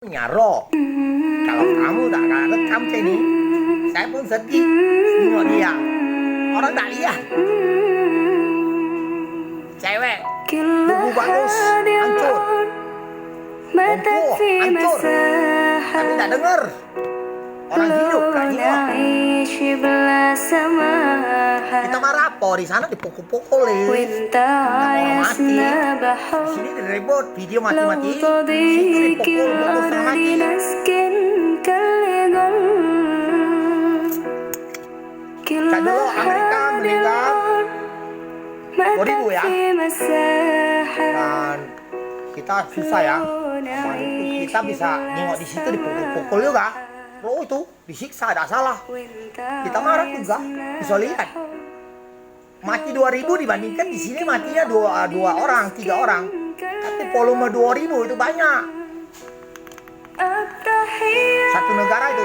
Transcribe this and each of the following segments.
Nyaro. Kalau kamu tak rekam ini, saya pun sedih. Tengok dia. Orang tak lihat. Cewek, tubuh bagus, hancur. Lumpuh, hancur. Tapi tak dengar. Orang hidup kan kita marah apa di sana dipukul-pukulin. Orang mati. Di sini diribut, video mati-mati. Sini dipukul-pukul setengah mati. Kan dulu Amerika meninggal 2000 ya. Dan kita susah ya. Kita bisa nengok di situ dipukul-pukul juga. Bro itu disiksa, tidak salah. Kita marah juga, bisa lihat. Mati 2000 dibandingkan di sini matinya dua orang, 3 orang. Tapi volume 2000 itu banyak. Satu negara itu.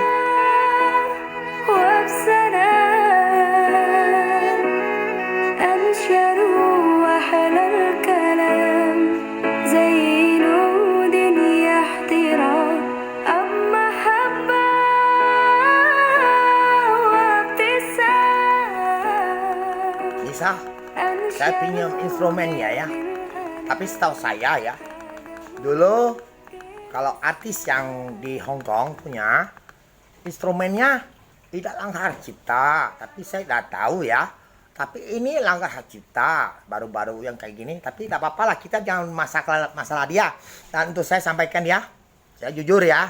Bisa, saya pinjam instrumennya ya. Tapi setahu saya ya, dulu kalau artis yang di Hong Kong punya instrumennya tidak langgar cipta. Tapi saya tidak tahu ya. Tapi ini langgar hak cipta, baru-baru yang kayak gini. Tapi tidak apa-apa lah, kita jangan masalah dia. Dan untuk saya sampaikan ya, saya jujur ya,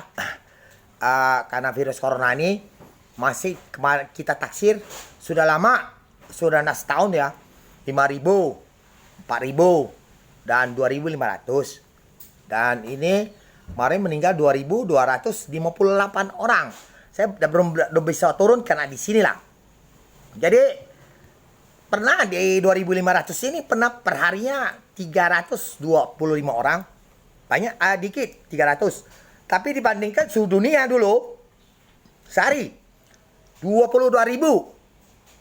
karena virus corona ini masih kemarin kita taksir sudah lama. Sudah setahun ya, 5.000, 4.000, dan 2.500. Dan ini kemarin meninggal 2.258 orang. Saya belum bisa turun karena di sini lah. Jadi pernah di 2.500 ini pernah perharinya 325 orang. Banyak, dikit 300. Tapi dibandingkan seluruh dunia dulu sehari 22.000.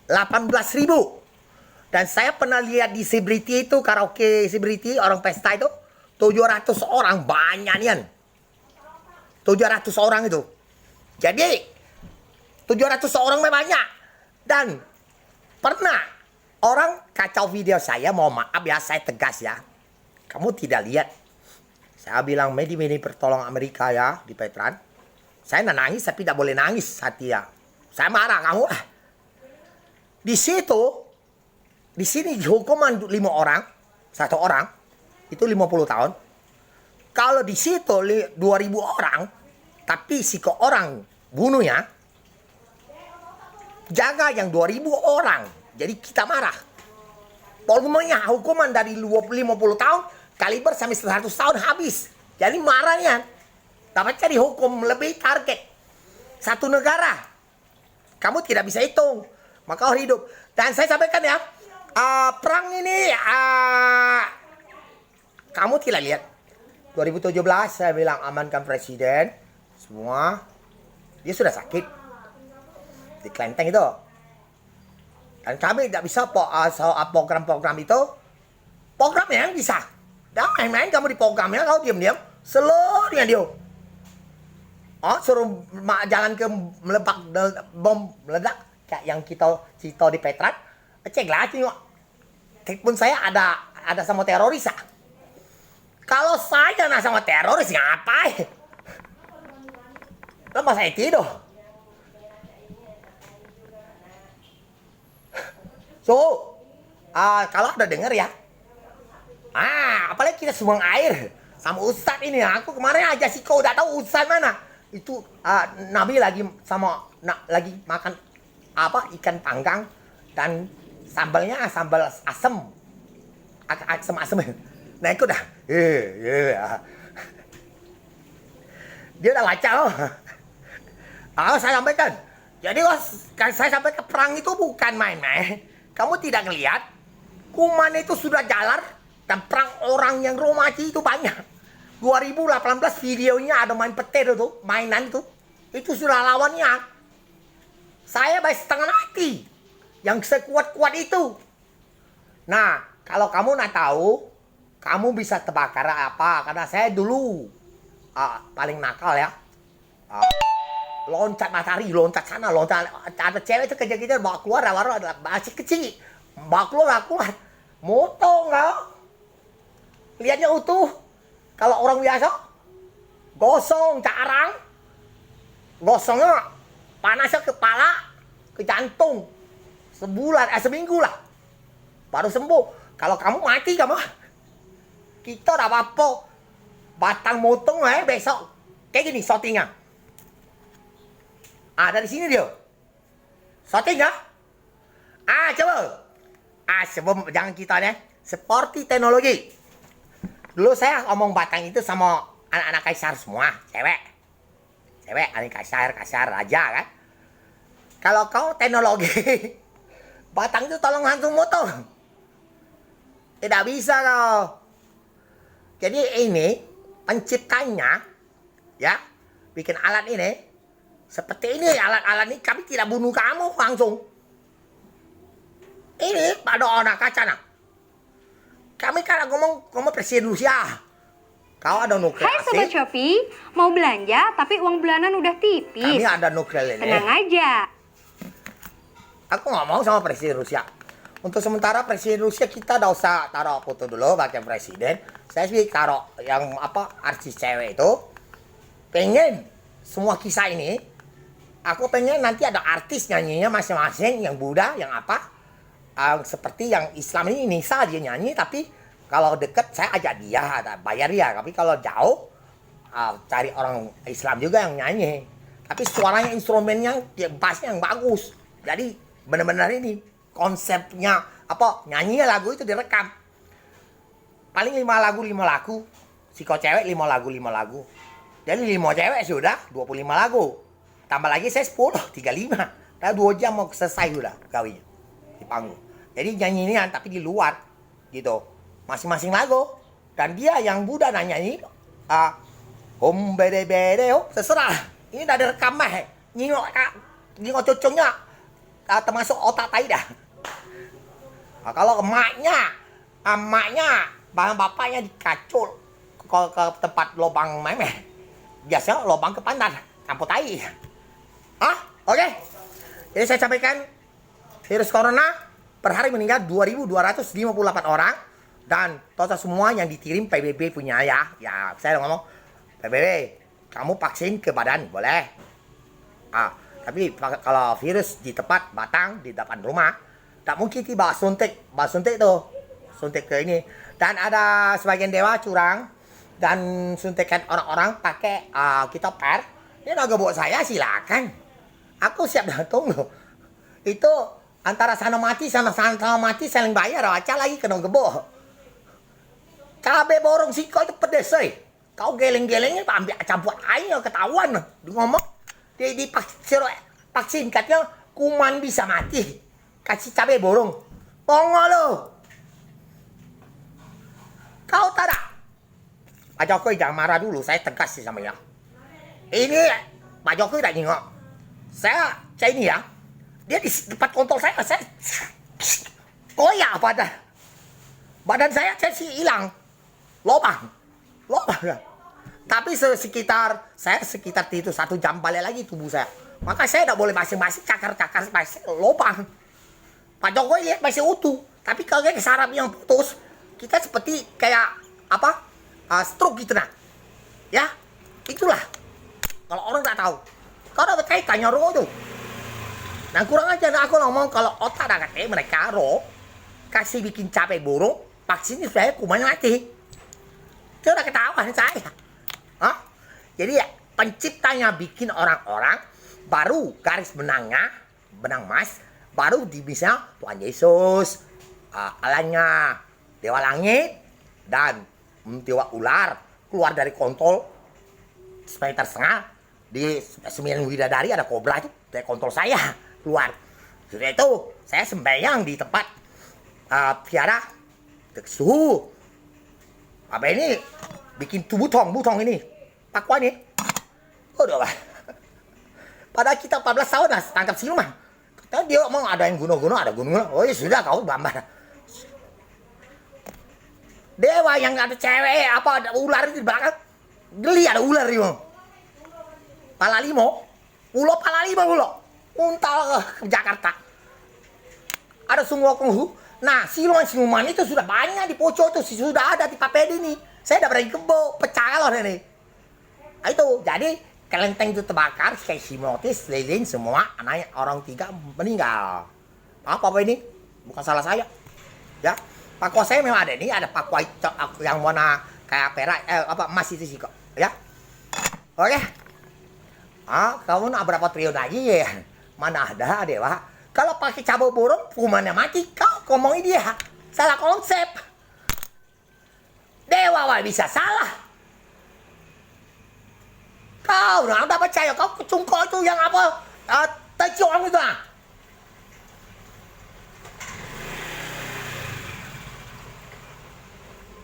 18.000. Dan saya pernah lihat di Celebrity itu, karaoke Celebrity, orang pesta itu 700 orang, banyak nian. 700 orang itu. Jadi 700 orang banyak. Dan pernah orang kacau video saya, mau maaf ya, saya tegas ya. Kamu tidak lihat. Saya bilang Medi pertolong Amerika ya di Petran. Saya nangis tapi tidak boleh nangis hati ya. Saya marah kamu. Di situ, di sini hukuman 5 orang, 1 orang, itu 50 tahun. Kalau di situ 2.000 orang, tapi si orang bunuhnya, jaga yang 2.000 orang. Jadi kita marah. Volumenya hukuman dari 50 tahun, kaliber sampai 100 tahun habis. Jadi marahnya, dapatnya dihukum lebih target. Satu negara, kamu tidak bisa hitung. Maka harus hidup. Dan saya sampaikan ya, perang ini kamu tidak lihat. 2017 saya bilang amankan presiden semua. Dia sudah sakit di Klenteng itu. Dan kami tidak bisa program-program itu. Programnya yang bisa. Dan main-main kamu di programnya, kau diam-diam seluruhnya dia. Suruh jalan ke meledak bom meledak. Kayak yang kita di Petran, ceklah tengok. Telepon saya ada sama teroris. Kalau saya nak sama teroris ngapain? Lepas saya tidur. So, kalau ada dengar ya, apalagi kita sumbang air sama Ustadz ini. Aku kemarin aja sih kau udah tahu Ustadz mana. Itu Nabi lagi lagi makan ikan panggang dan sambalnya sambal asem, asem. Nah itu dah, dia udah baca. Saya sampaikan. Jadi saya sampaikan perang itu bukan main-main. Kamu tidak ngelihat kuman itu sudah jalan dan perang orang yang Romaji itu banyak. 2018 videonya ada main petir itu, mainan itu sudah lawannya. Saya baik setengah mati. Yang sekuat-kuat itu. Nah, kalau kamu nak tahu, kamu bisa terbakar apa? Karena saya dulu paling nakal ya. Loncat matahari, loncat sana, loncat. Ada cewek itu kejar-kejar bawa keluar, ada masih kecil. Bawa keluar. Motong kau. Lihatnya utuh. Kalau orang biasa, gosong, carang. Gosongnya panasnya kepala, ke jantung. Seminggu lah. Baru sembuh. Kalau kamu mati kamu. Kita udah apa-apa. Batang motong besok. Kayak gini shootingnya. Dari sini dia. Shooting ya. Coba. Sebelum jangan kita nih. Seperti teknologi. Dulu saya ngomong batang itu sama anak-anak kaisar semua. Cewek, anak kaisar, raja kan. Kalau kau teknologi. Batang itu tolong langsung motong. Tidak bisa kau. Jadi ini penciptanya. Ya. Bikin alat ini. Seperti ini alat-alat ini kami tidak bunuh kamu langsung. Ini pada anak kaca nak. Kami kan ngomong presiden Rusia. Kau ada nuklir. Hai Sobat Shopee, mau belanja tapi uang bulanan udah tipis. Kami ada nuklir ini. Tenang aja. Aku ngomong sama presiden Rusia. Untuk sementara presiden Rusia kita tidak usah taruh foto dulu pakai presiden. Saya sih taruh yang artis cewek itu. Pengen semua kisah ini. Aku pengen nanti ada artis nyanyinya masing-masing, yang Buddha, yang apa. Seperti yang Islam ini Nisa dia nyanyi, tapi kalau deket saya ajak dia, bayar dia. Tapi kalau jauh, cari orang Islam juga yang nyanyi. Tapi suaranya, instrumennya, bassnya yang bagus. Jadi benar-benar ini konsepnya nyanyinya lagu itu direkam. Paling 5 lagu. Si kau cewek 5 lagu. Jadi 5 cewek sudah 25 lagu. Tambah lagi saya 10, 35. Nah 2 jam mau selesai sudah kawinnya di panggung. Jadi nyanyinya tapi di luar gitu. Masing-masing lagu. Dan dia yang Buddha nyanyi bede terserah. Ini udah direkam nyingok cocoknya termasuk otak tai dah. Kalau emaknya bapaknya dikacul ke tempat lubang memeh. Biasanya lubang ke pantat, campur tai. Oke. Jadi saya sampaikan virus corona per hari meninggal 2.258 orang dan total semua yang dikirim PBB punya ya. Ya, saya ngomong PBB, kamu vaksin ke badan boleh. Tapi kalau virus di tempat batang di depan rumah, tak mungkin tiba suntik tuh. Suntik ke ini. Dan ada sebagian dewa curang dan suntikan orang-orang pakai kita per. Ini naga buat saya silakan. Aku siap datang loh. Itu antara sana mati sama mati saling bayar. Aca lagi kena gebok. Cabai borong siko itu pedes Kau geleng-gelengnya ambil campur air ketahuan. Dia ngomong di vaksin katanya kuman bisa mati. Kasih cabai borong. Tongol lo. Kau tak ada. Pak Jokowi jangan marah dulu. Saya tegas sih sama dia. Ini Pak Jokowi tak nengok. Saya ini ya, dia di depan kontol saya koyak badan saya sih hilang, lobang. Tapi sekitar itu 1 jam balik lagi tubuh saya. Maka saya tidak boleh masing-masing cakar lobang. Pak Jokowi lihat masih utuh, tapi kalau saraf yang putus, kita seperti kayak stroke gitu nah. Ya, itulah. Kalau orang tak tahu. Kau dapat kaitannya roh tuh. Nah kurang aja aku ngomong kalau otak dah katanya mereka roh kasih bikin capek burung vaksin ini supaya kuman mati. Itu udah ketahuan saya. Jadi ya penciptanya bikin orang-orang baru garis benangnya benang emas baru di misalnya Tuhan Yesus, Allahnya, Dewa Langit dan Dewa Ular keluar dari kontol semeter setengah. Di 9 widadari ada kobra itu dari kontrol saya keluar. Sudah itu saya sembahyang di tempat piara suhu. Ini bikin tubuh butong ini pakuan ini. Udah lah. Padahal kita 14 tahun lah tangkap siluman. Katanya dia mau ada yang gunung-gunung, ada gunung. Oh ya sudah kau gambar. Dewa yang ada cewek ada ular di belakang. Geli ada ular nih, Bang. Pala limo. Ulo pala limo ulo. Untal ke Jakarta. Ada semua kunghu. Nah, siluman itu sudah banyak di pojok itu. Sudah ada di papedi ini. Saya udah berani kebo. Pecah loh ini. Nah, itu. Jadi, kelenteng itu terbakar. Kayak Simotis, lilin, semua. Anaknya orang 3 meninggal. Apa ini? Bukan salah saya. Ya. Pakwa saya memang ada nih. Ada pakwa yang warna kayak perak. Emas itu sih kok. Ya. Oke. Kamu nak berapa triliun lagi ya? Mana ada Dewa? Kalau pakai cabut burung, kumannya mati. Kau ngomongin dia. Salah konsep. Dewa bisa salah. Kau nak tak percaya. Kau kecungkau itu yang apa? Teciong itu ah.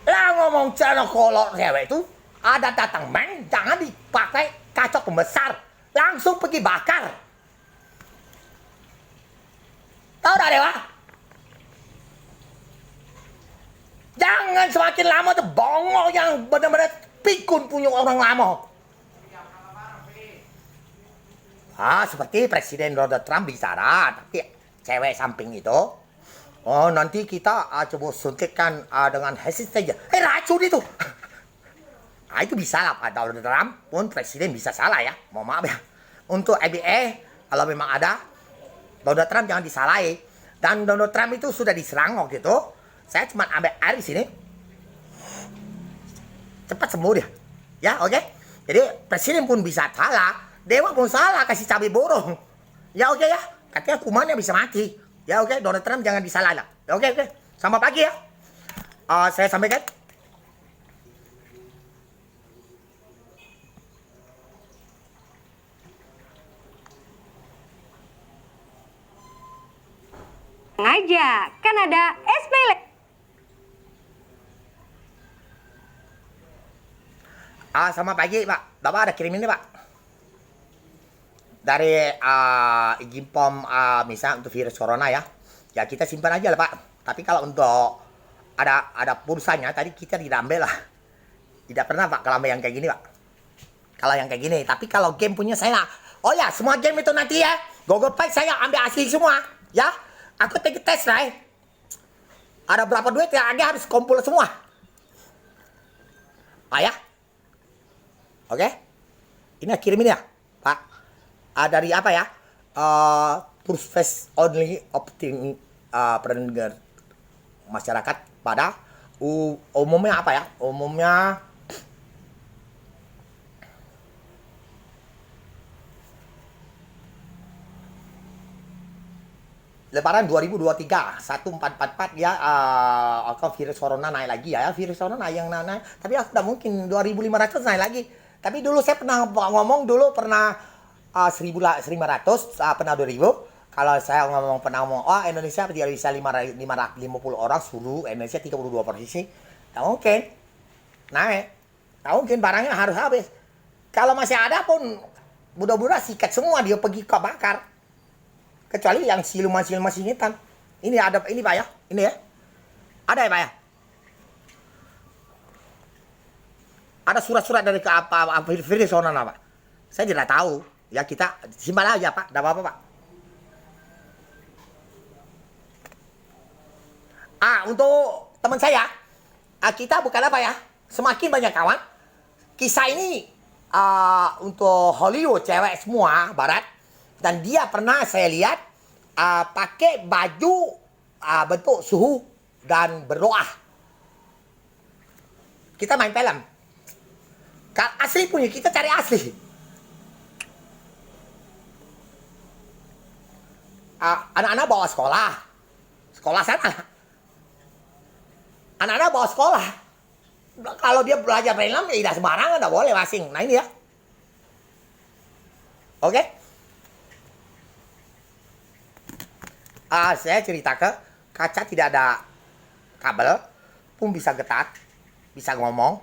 Lah ngomong celana kolor cewek itu. Ada datang main. Jangan dipakai kacau pembesar. Langsung pergi bakar. Tahu dah Dewa? Jangan semakin lama tuh bongol yang benar-benar pikun punya orang lama. Seperti Presiden Donald Trump bicara, tapi cewek samping itu. Nanti kita coba suntikkan dengan hasil saja. Racun itu. Itu bisa lah Pak Donald Trump pun presiden bisa salah ya. Mohon maaf ya. Untuk ABA kalau memang ada Donald Trump jangan disalahi. Dan Donald Trump itu sudah diserang waktu itu. Saya cuma ambil air di sini. Cepat sembuh dia. Ya oke. Jadi presiden pun bisa salah. Dewa pun salah kasih cabai borong. Ya oke ya. Katanya kumannya bisa mati. Ya oke. Donald Trump jangan disalahin lah. Oke. Selamat pagi ya. Saya sampaikan. Aja, kan ada SPL. Selamat pagi Pak. Bapak ada kirim ini Pak. Dari izin POM misalnya untuk virus corona ya. Ya kita simpan aja lah Pak. Tapi kalau untuk ada pulsanya tadi kita tidak ambil lah. Tidak pernah Pak kalau ambil yang kayak gini Pak. Kalau yang kayak gini. Tapi kalau game punya saya. Oh ya semua game itu nanti ya. Google Pay saya ambil asli semua. Ya. Aku take tes lah. Ada berapa duit ya? Agak harus kumpul semua. Ya. Oke. Ini kirim ini ya, Pak. Dari apa ya? Purpose only opting pendengar masyarakat pada umumnya apa ya? Umumnya Lebaran 2023 1444 ya virus corona naik lagi ya virus corona yang naik tapi aku udah mungkin 2500 naik lagi tapi dulu saya pernah ngomong dulu pernah 1500 pernah 2000 kalau saya pernah ngomong Indonesia tidak bisa 550 orang suruh Indonesia 32 provinsi tak mungkin naik tak mungkin barangnya harus habis kalau masih ada pun mudah-mudahan sikat semua dia pergi ke bakar. Kecuali yang siluman-siluman singitan. Ini ada ini Pak ya. Ini ya. Ada ya Pak ya. Ada surat-surat dari ke apa virus corona Pak. Saya tidak tahu. Ya kita simpan aja Pak. Tidak apa-apa Pak. Untuk teman saya. Kita bukan apa ya. Semakin banyak kawan. Kisah ini untuk Hollywood cewek semua barat. Dan dia pernah saya lihat pakai baju bentuk suhu dan berdoa. Kita main film. Asli punya kita cari asli. Anak-anak bawa sekolah. Sekolah sana. Anak-anak bawa sekolah. Kalau dia belajar film ya tidak sembarangan, tidak boleh masing. Nah ini ya. Oke. Saya cerita ke kaca tidak ada kabel pun bisa getat, bisa ngomong.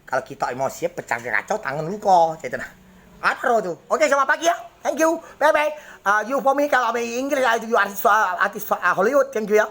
Kalau kita emosi pecah ke kaca tangan luka, gitu nah. Ada tuh. Oke, selamat pagi ya. Thank you. Bye bye. You for me kalau Inggris you artis Hollywood, thank you ya.